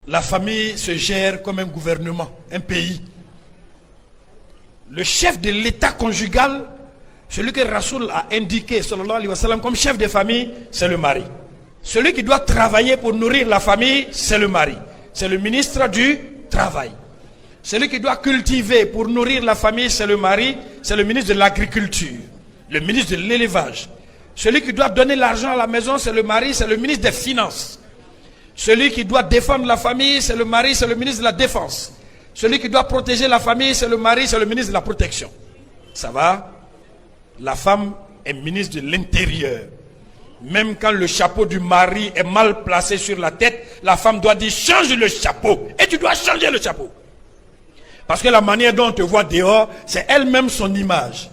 La famille se gère comme un gouvernement, un pays. Le chef de l'état conjugal, celui que Rasoul a indiqué, sallallahu alayhi wa sallam, comme chef de famille, c'est le mari. Celui qui doit travailler pour nourrir la famille, c'est le mari. C'est le ministre du travail. Celui qui doit cultiver pour nourrir la famille, c'est le mari. C'est le ministre de l'agriculture, le ministre de l'élevage. Celui qui doit donner l'argent à la maison, c'est le mari, c'est le ministre des finances. Celui qui doit défendre la famille, c'est le mari, c'est le ministre de la défense. Celui qui doit protéger la famille, c'est le mari, c'est le ministre de la protection. Ça va? La femme est ministre de l'Intérieur. Même quand le chapeau du mari est mal placé sur la tête, la femme doit dire change le chapeau. Et tu dois changer le chapeau. Parce que la manière dont on te voit dehors, c'est elle-même son image.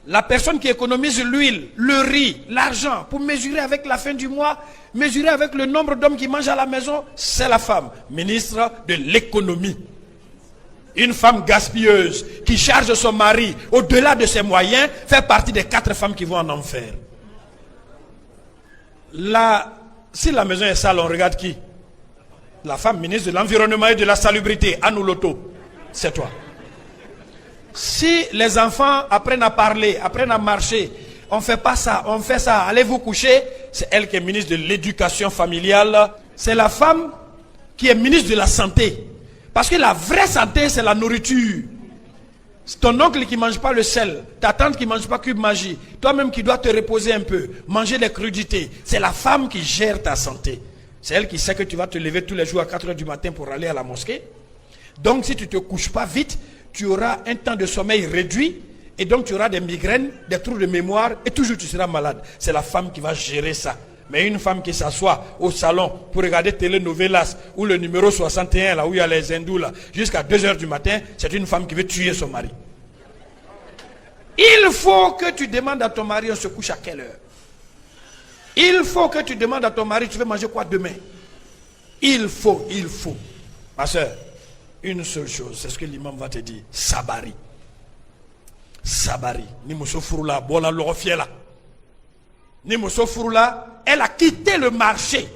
La personne qui économise l'huile, le riz, l'argent, pour mesurer avec la fin du mois, mesurer avec le nombre d'hommes qui mangent à la maison, c'est la femme, ministre de l'économie. Une femme gaspilleuse qui charge son mari au-delà de ses moyens fait partie des 4 femmes qui vont en enfer. Si la maison est sale, on regarde qui? La femme ministre de l'environnement et de la salubrité, Anou Loto, c'est toi. Si les enfants apprennent à parler, apprennent à marcher, on ne fait pas ça, on fait ça, allez vous coucher, c'est elle qui est ministre de l'éducation familiale. C'est la femme qui est ministre de la santé. Parce que la vraie santé, c'est la nourriture. C'est ton oncle qui ne mange pas le sel, ta tante qui ne mange pas cube magie, toi-même qui dois te reposer un peu, manger les crudités. C'est la femme qui gère ta santé. C'est elle qui sait que tu vas te lever tous les jours à 4 h du matin pour aller à la mosquée. Donc si tu ne te couches pas vite, tu auras un temps de sommeil réduit et donc tu auras des migraines, des troubles de mémoire et toujours tu seras malade. C'est la femme qui va gérer ça. Mais une femme qui s'assoit au salon pour regarder Telenovelas ou le numéro 61 là où il y a les hindous là jusqu'à 2 h du matin, c'est une femme qui veut tuer son mari. Il faut que tu demandes à ton mari on se couche à quelle heure. Il faut que tu demandes à ton mari tu veux manger quoi demain. Il faut. Ma soeur, une seule chose, c'est ce que l'imam va te dire. Sabari. Ni muso furula, bola lorofie là. Ni muso furula, elle a quitté le marché